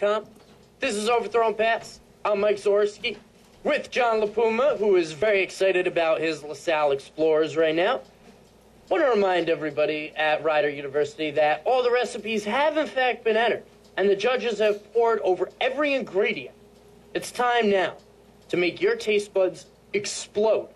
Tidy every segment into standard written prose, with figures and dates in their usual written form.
LiPuma.com. This is Overthrown Pass. I'm Mike Zorski with John LiPuma, who is very excited about his LaSalle Explorers right now. I want to remind everybody at Rider University that all the recipes have in fact been entered, and the judges have poured over every ingredient. It's time now to make your taste buds explode.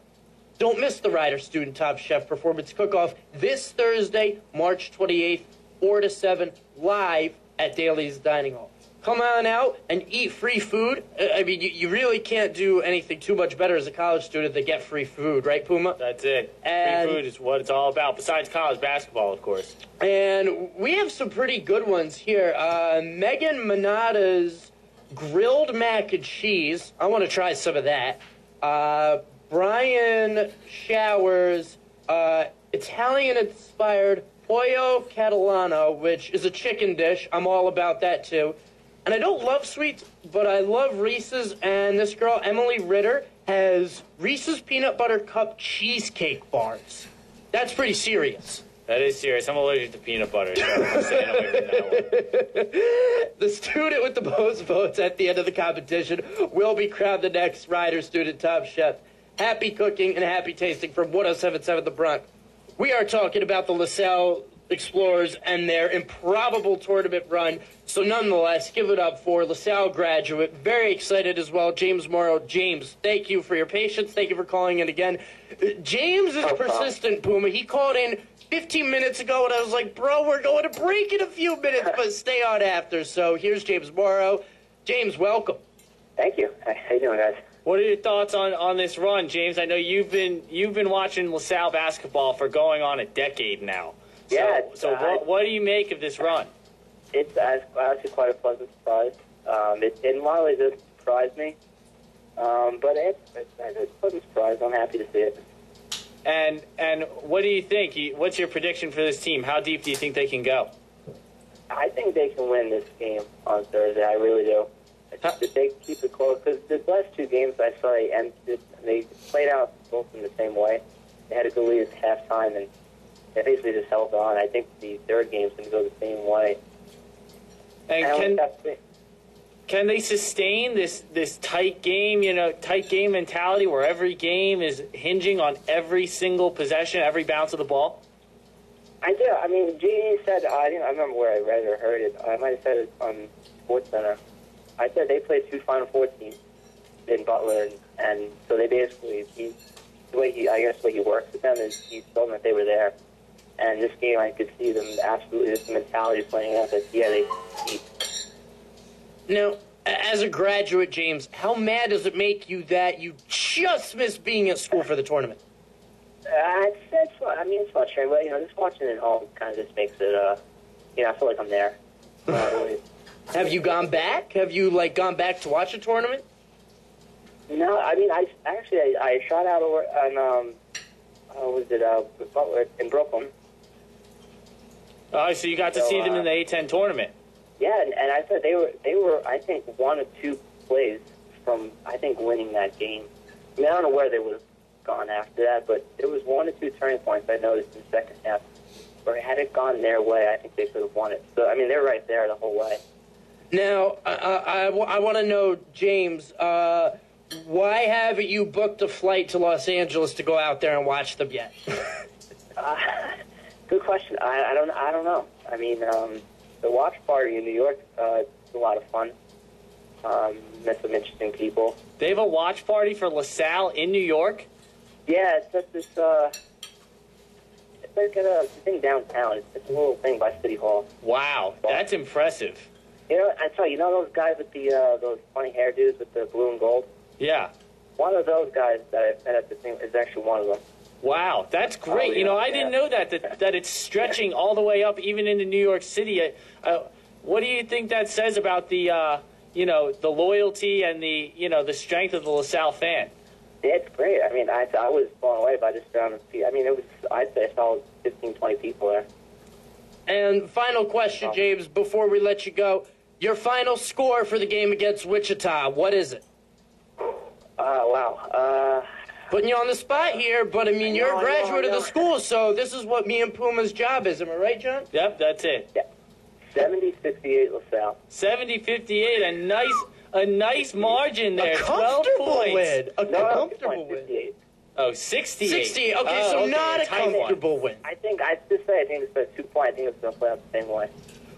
Don't miss the Rider Student Top Chef Performance Cook-Off this Thursday, March 28th, 4 to 7, live at Daly's Dining Hall. Come on out and eat free food. I mean, you really can't do anything too much better as a college student than get free food, right, Puma? That's it. And free food is what it's all about, besides college basketball, of course. And we have some pretty good ones here. Megan Manada's grilled mac and cheese. I want to try some of that. Brian Shower's Italian-inspired pollo catalano, which is a chicken dish. I'm all about that, too. And I don't love sweets, but I love Reese's. And this girl, Emily Ritter, has Reese's Peanut Butter Cup cheesecake bars. That's pretty serious. That is serious. I'm allergic to peanut butter, so I'm staying away from that one. The student with the most votes at the end of the competition will be crowned the next Rider Student Top Chef. Happy cooking and happy tasting from 107.7 The Bronx. We are talking about the LaSalle Explorers and their improbable tournament run. So nonetheless, give it up for LaSalle graduate. Very excited as well, James Morrow. James, thank you for your patience. Thank you for calling in again. James is persistent, Puma. He called in 15 minutes ago, and I was like, bro, we're going to break in a few minutes, but stay on after. So here's James Morrow. James, welcome. Thank you. How you doing, guys? What are your thoughts on this run, James? I know you've been watching LaSalle basketball for going on a decade now. So what do you make of this run? It's actually quite a pleasant surprise. It in a lot of ways it surprised me, but it's a pleasant surprise. I'm happy to see it. And what do you think? What's your prediction for this team? How deep do you think they can go? I think they can win this game on Thursday. I really do. If they keep it close, because the last two games I saw they played out both in the same way. They had a good lead at halftime, and they basically just held on. I think the third game's going to go the same way. And can they sustain this tight game, tight game mentality where every game is hinging on every single possession, every bounce of the ball? I do. I mean, Genie said, I remember where I read it or heard it. I might have said it on SportsCenter. I said they played two Final Four teams in Butler, and so they basically, the way he works with them is he told them that they were there. And this game, I could see them absolutely, this mentality playing out that, yeah, they beat. Now, as a graduate, James, how mad does it make you that you just missed being at school for the tournament? It's fun. I mean, it's frustrating, but, just watching it at home kind of just makes it, I feel like I'm there. Have you gone back? Have you, gone back to watch a tournament? No, I mean, I shot out over on, Butler in Brooklyn. Oh, so you got to see them in the A-10 tournament. Yeah, and I said they were, I think, one or two plays from, I think, winning that game. I mean, I don't know where they would have gone after that, but there was one or two turning points I noticed in the second half where had it gone their way, I think they could have won it. So, I mean, they're right there the whole way. Now, I want to know, James, why haven't you booked a flight to Los Angeles to go out there and watch them yet? Good question. I don't know. I mean, the watch party in New York is a lot of fun. Met some interesting people. They have a watch party for LaSalle in New York? Yeah, it's just this, it's like a thing downtown. It's a little thing by City Hall. Wow, that's impressive. I tell you, those guys with the those funny hairdos with the blue and gold? Yeah. One of those guys that I met at the thing is actually one of them. Wow, that's great. Oh, yeah, I didn't know that it's stretching all the way up even into New York City. What do you think that says about the the loyalty and the strength of the LaSalle fan? It's great. I mean, I was blown away by just around the people. I mean, I'd say I saw 15, 20 people there. And final question, James, before we let you go. Your final score for the game against Wichita, what is it? Wow. Putting you on the spot here, but I mean, you're a graduate of the school, so this is what me and Puma's job is. Am I right, John? Yep, that's it. Yeah. 70-68 LaSalle. 70-58, a nice margin there. A comfortable 12 points. win. A No, comfortable win. 68. Oh, 68. 68. Okay, so not a comfortable win. I think it's a 2 point. I think it's going to play out the same way.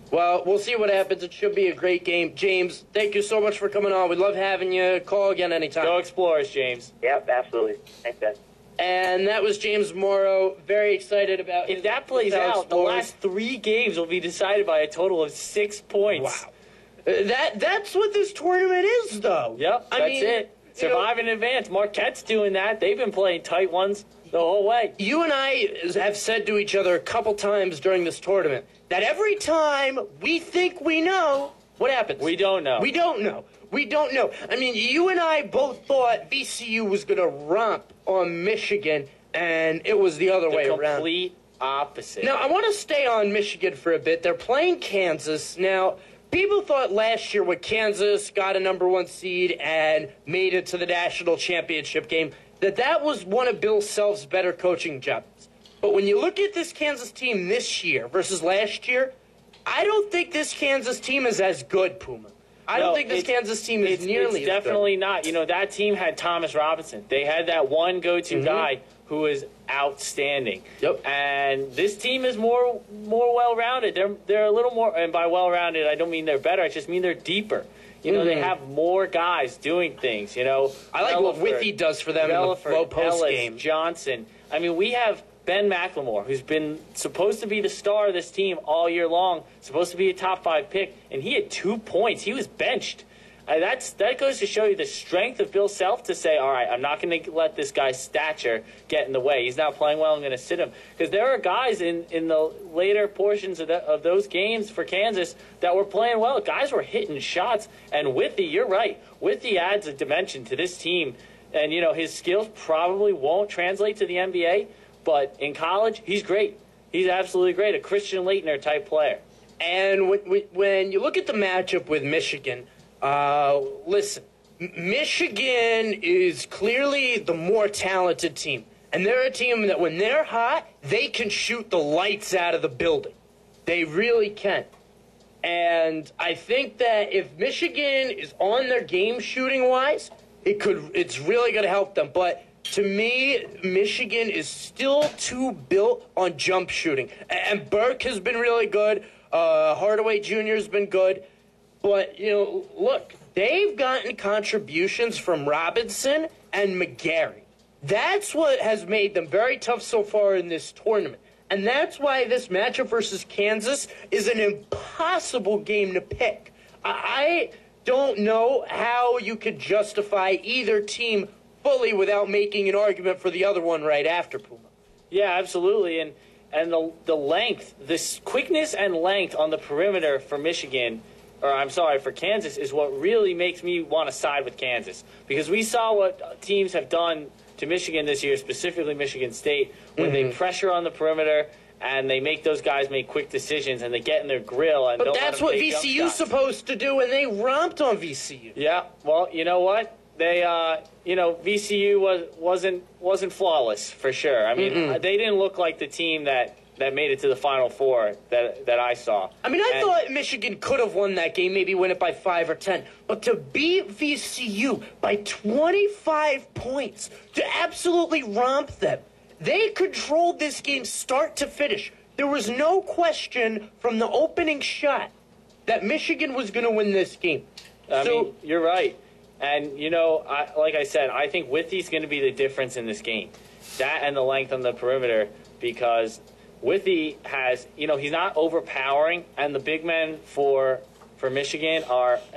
Well, we'll see what happens. It should be a great game. James, thank you so much for coming on. We'd love having you. Call again anytime. Go Explorers, James. Yep, absolutely. Thanks, guys. And that was James Morrow. Very excited about If that plays out, the last 3 games will be decided by a total of 6 points. Wow. That's what this tournament is, though. Yep, that's it. Survive in advance. Marquette's doing that. They've been playing tight ones the whole way. You and I have said to each other a couple times during this tournament that every time we think we know, what happens? We don't know. We don't know. We don't know. I mean, you and I both thought VCU was going to romp on Michigan, and it was the other way around. The complete opposite. Now, I want to stay on Michigan for a bit. They're playing Kansas. Now, people thought last year when Kansas got a #1 seed and made it to the national championship game, that was one of Bill Self's better coaching jobs. But when you look at this Kansas team this year versus last year, I don't think this Kansas team is as good, Puma. I don't think this Kansas team is nearly as definitely not. You know, that team had Thomas Robinson. They had that one go-to guy who is outstanding. Yep. And this team is more well-rounded. They're a little more, and by well-rounded, I don't mean they're better. I just mean they're deeper. You know, they have more guys doing things, you know. I like what Withy does for them in the low post game. Johnson. I mean, we have Ben McLemore, who's been supposed to be the star of this team all year long, supposed to be a top 5 pick, and he had 2 points. He was benched. That goes to show you the strength of Bill Self to say, all right, I'm not going to let this guy's stature get in the way. He's not playing well. I'm going to sit him. Because there are guys in the later portions of those games for Kansas that were playing well. Guys were hitting shots. And Withy, you're right. Withy adds a dimension to this team. And, you know, his skills probably won't translate to the NBA. But in college, he's great. He's absolutely great. A Christian Laettner type player. And when you look at the matchup with Michigan, listen, Michigan is clearly the more talented team. And they're a team that when they're hot, they can shoot the lights out of the building. They really can. And I think that if Michigan is on their game shooting-wise, it's really going to help them. But to me, Michigan is still too built on jump shooting. And Burke has been really good. Hardaway Jr. has been good. But, you know, look, they've gotten contributions from Robinson and McGarry. That's what has made them very tough so far in this tournament. And that's why this matchup versus Kansas is an impossible game to pick. I don't know how you could justify either team fully without making an argument for the other one right after, Puma. Yeah, absolutely. And the length, this quickness and length on the perimeter for Michigan, or I'm sorry, for Kansas, is what really makes me want to side with Kansas. Because we saw what teams have done to Michigan this year, specifically Michigan State, when they pressure on the perimeter and they make those guys make quick decisions and they get in their grill. And but that's what VCU's supposed to do, and they romped on VCU. Yeah, well, you know what? They, VCU wasn't flawless for sure. I mean, they didn't look like the team that made it to the Final Four that I saw. I mean, I thought Michigan could have won that game, maybe win it by 5 or 10. But to beat VCU by 25 points, to absolutely romp them, they controlled this game start to finish. There was no question from the opening shot that Michigan was going to win this game. I mean, you're right. And, you know, like I said, I think Withy's going to be the difference in this game. That and the length on the perimeter, because Withy has, you know, he's not overpowering, and the big men for Michigan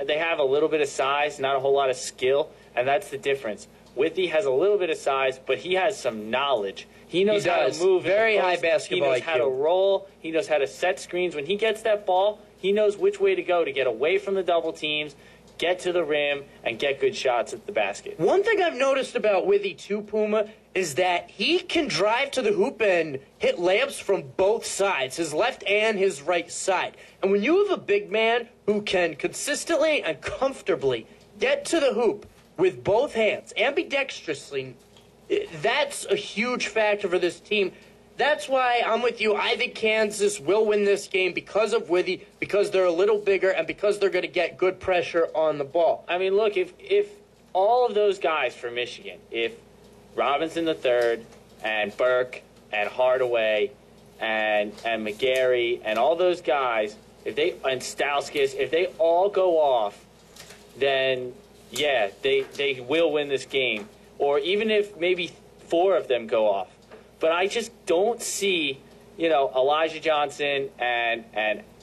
they have a little bit of size, not a whole lot of skill, and that's the difference. Withy has a little bit of size, but he has some knowledge. He knows how to move. Very high basketball IQ. He knows how to roll. He knows how to set screens. When he gets that ball, he knows which way to go to get away from the double teams, get to the rim, and get good shots at the basket. One thing I've noticed about Withy too, Puma, is that he can drive to the hoop and hit layups from both sides, his left and his right side. And when you have a big man who can consistently and comfortably get to the hoop with both hands, ambidextrously, that's a huge factor for this team. that's why I'm with you. I think Kansas will win this game because of Withy, because they're a little bigger, and because they're going to get good pressure on the ball. I mean, look, if all of those guys for Michigan, if Robinson III and Burke and Hardaway and McGarry and all those guys, and Stauskas, if they all go off, then yeah, they will win this game. Or even if maybe 4 of them go off. But I just don't see, Elijah Johnson and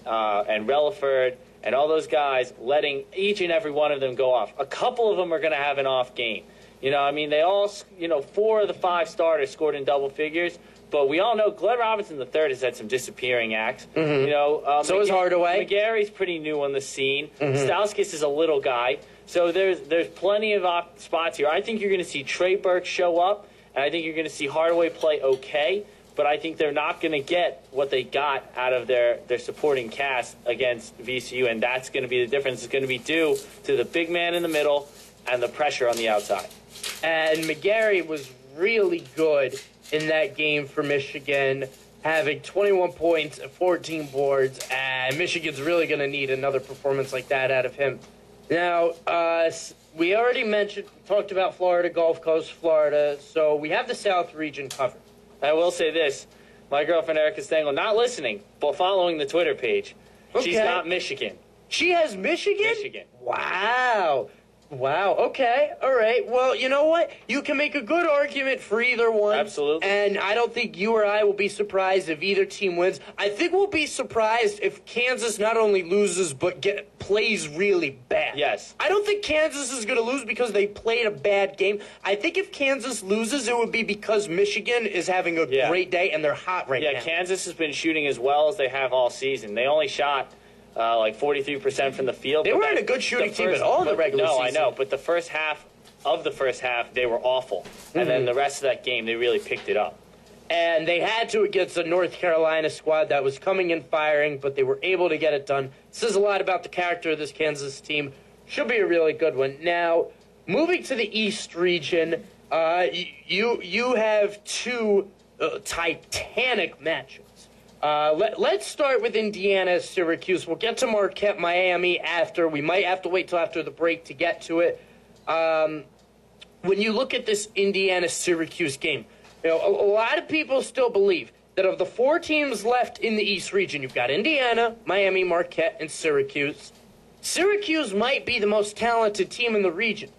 Relaford and all those guys letting each and every one of them go off. A couple of them are going to have an off game. They all, 4 of the 5 starters scored in double figures. But we all know Glenn Robinson III has had some disappearing acts. Mm-hmm. So is Hardaway. McGarry's pretty new on the scene. Mm-hmm. Stauskas is a little guy. So there's plenty of spots here. I think you're going to see Trey Burke show up, and I think you're going to see Hardaway play okay. But I think they're not going to get what they got out of their supporting cast against VCU, and that's going to be the difference. It's going to be due to the big man in the middle and the pressure on the outside. And McGarry was really good in that game for Michigan, having 21 points and 14 boards, and Michigan's really going to need another performance like that out of him. Now, we already talked about Florida, Gulf Coast, Florida, so we have the South region covered. I will say this. My girlfriend, Erica Stengel, not listening, but following the Twitter page. Okay. She's got Michigan. She has Michigan? Michigan. Wow. Wow. Okay. All right. Well, you know what? You can make a good argument for either one. Absolutely. And I don't think you or I will be surprised if either team wins. I think we'll be surprised if Kansas not only loses but plays really bad. Yes. I don't think Kansas is going to lose because they played a bad game. I think if Kansas loses, it would be because Michigan is having a great day and they're hot right now. Yeah, Kansas has been shooting as well as they have all season. They only shot like 43% from the field. They weren't a good shooting team at all in the regular season. No, I know, but the first half, they were awful. Mm-hmm. And then the rest of that game, they really picked it up. And they had to against the North Carolina squad that was coming in firing, but they were able to get it done. Says a lot about the character of this Kansas team. Should be a really good one. Now, moving to the East region, you have 2 titanic matchups. Let's start with Indiana, Syracuse. We'll get to Marquette, Miami after. We might have to wait till after the break to get to it. When you look at this Indiana-Syracuse game, a lot of people still believe that of the 4 teams left in the East region, you've got Indiana, Miami, Marquette, and Syracuse. Syracuse might be the most talented team in the region,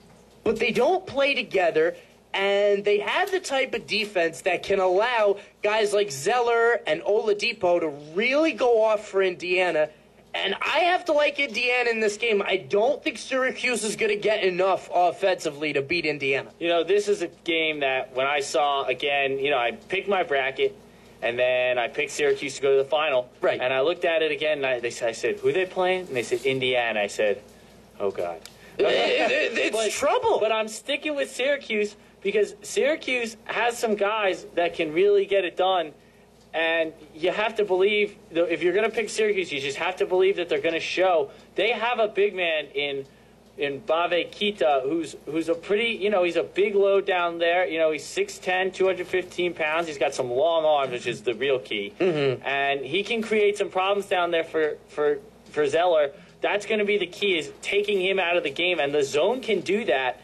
but they don't play together. And they have the type of defense that can allow guys like Zeller and Oladipo to really go off for Indiana. And I have to like Indiana in this game. I don't think Syracuse is going to get enough offensively to beat Indiana. This is a game that when I saw, again, I picked my bracket, and then I picked Syracuse to go to the final. Right. And I looked at it again, and I said, who are they playing? And they said, Indiana. I said, oh, God. It's trouble. But I'm sticking with Syracuse because Syracuse has some guys that can really get it done. And you have to believe, if you're going to pick Syracuse, you just have to believe that they're going to show. They have a big man in Bave Kita who's a pretty, he's a big load down there. He's 6'10", 215 pounds. He's got some long arms, which is the real key. Mm-hmm. And he can create some problems down there for Zeller. That's going to be the key, is taking him out of the game. And the zone can do that.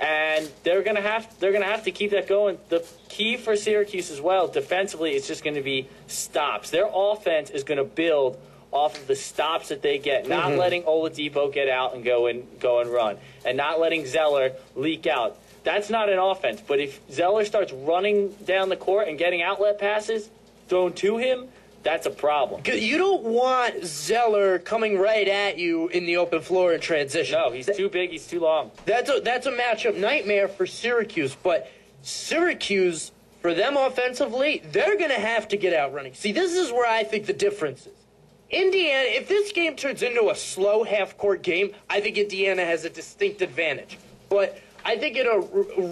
And they're gonna have to keep that going. The key for Syracuse as well, defensively, is just going to be stops. Their offense is going to build off of the stops that they get, not letting Oladipo get out and go and run, and not letting Zeller leak out. That's not an offense. But if Zeller starts running down the court and getting outlet passes thrown to him, that's a problem. You don't want Zeller coming right at you in the open floor in transition. No, he's too big, he's too long. That's a matchup nightmare for Syracuse. But Syracuse, for them offensively, they're going to have to get out running. See, this is where I think the difference is. Indiana, if this game turns into a slow half-court game, I think Indiana has a distinct advantage. But I think in a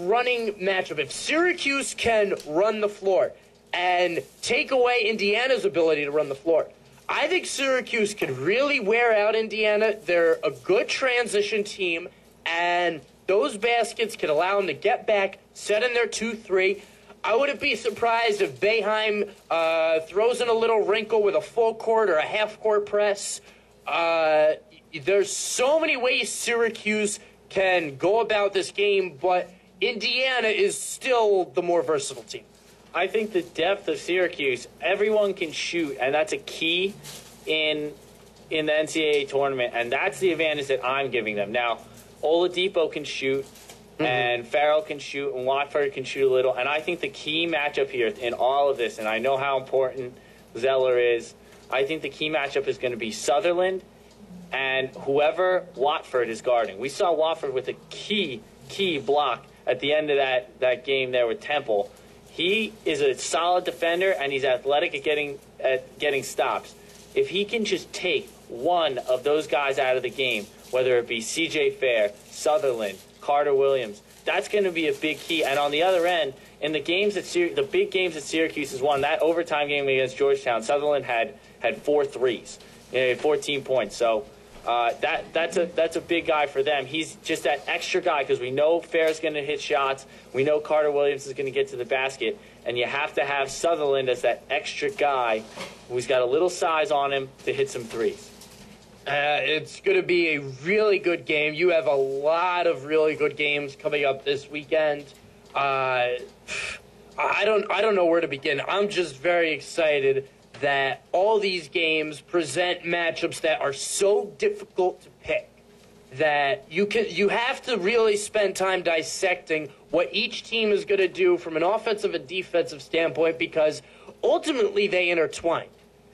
running matchup, if Syracuse can run the floor and take away Indiana's ability to run the floor, I think Syracuse could really wear out Indiana. They're a good transition team, and those baskets can allow them to get back, set in their 2-3. I wouldn't be surprised if Boeheim throws in a little wrinkle with a full court or a half court press. There's so many ways Syracuse can go about this game, but Indiana is still the more versatile team. I think the depth of Syracuse, everyone can shoot, and that's a key in the NCAA tournament, and that's the advantage that I'm giving them. Now, Oladipo can shoot, and Farrell can shoot, and Watford can shoot a little, and I think the key matchup here in all of this, and I know how important Zeller is, I think the key matchup is going to be Sutherland and whoever Watford is guarding. We saw Watford with a key block at the end of that game there with Temple. He is a solid defender, and he's athletic at getting stops. If he can just take one of those guys out of the game, whether it be C.J. Fair, Sutherland, Carter Williams, that's going to be a big key. And on the other end, in the games that the big games that Syracuse has won, that overtime game against Georgetown, Sutherland had 4 threes, 14 points. So that's a big guy for them. He's just that extra guy because we know Fair's going to hit shots. We know Carter Williams is going to get to the basket. And you have to have Sutherland as that extra guy who's got a little size on him to hit some threes. It's going to be a really good game. You have a lot of really good games coming up this weekend. I don't know where to begin. I'm just very excited that all these games present matchups that are so difficult to pick that you have to really spend time dissecting what each team is going to do from an offensive and defensive standpoint because ultimately they intertwine.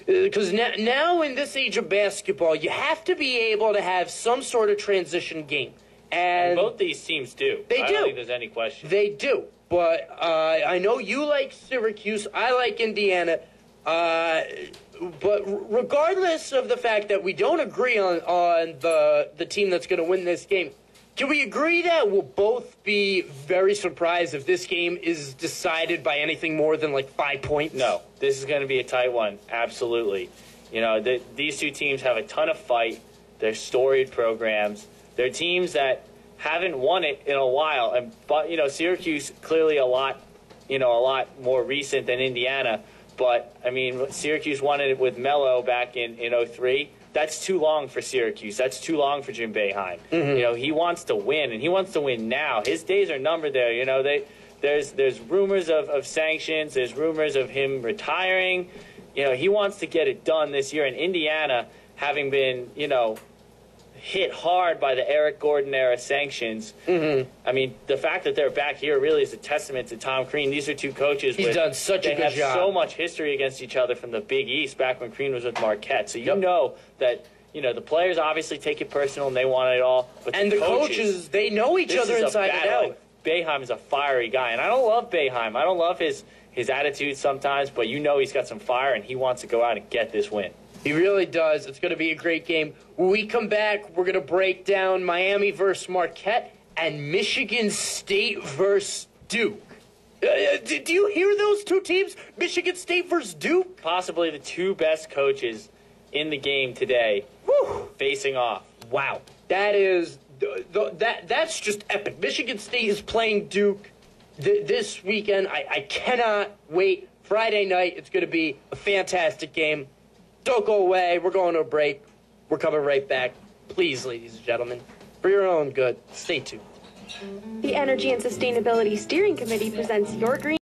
Because now in this age of basketball, you have to be able to have some sort of transition game. And both these teams do. I don't think there's any question. They do. But I know you like Syracuse. I like Indiana. But regardless of the fact that we don't agree on the team that's going to win this game, can we agree that we'll both be very surprised if this game is decided by anything more than like 5 points? No, this is going to be a tight one. Absolutely. These two teams have a ton of fight. They're storied programs. They're teams that haven't won it in a while. But Syracuse clearly a lot more recent than Indiana. But I mean, Syracuse won it with Melo back in 2003. That's too long for Syracuse. That's too long for Jim Boeheim. He wants to win, and he wants to win now. His days are numbered there. There's rumors of sanctions. There's rumors of him retiring. He wants to get it done this year. And Indiana, having been, hit hard by the Eric Gordon era sanctions. I mean, the fact that they're back here really is a testament to Tom Crean. These are two coaches. He's done such a good job. They have so much history against each other from the Big East back when Crean was with Marquette. So you know that the players obviously take it personal and they want it all. But the coaches, they know each other inside and out. Boeheim is a fiery guy, and I don't love Boeheim. I don't love his attitude sometimes, but he's got some fire and he wants to go out and get this win. He really does. It's going to be a great game. When we come back, we're going to break down Miami versus Marquette and Michigan State versus Duke. Do you hear those two teams? Michigan State versus Duke? Possibly the two best coaches in the game today facing off. Wow. That's just epic. Michigan State is playing Duke this weekend. I cannot wait. Friday night, it's going to be a fantastic game. Don't go away. We're going to a break. We're coming right back. Please, ladies and gentlemen, for your own good, stay tuned. The Energy and Sustainability Steering Committee presents Your Green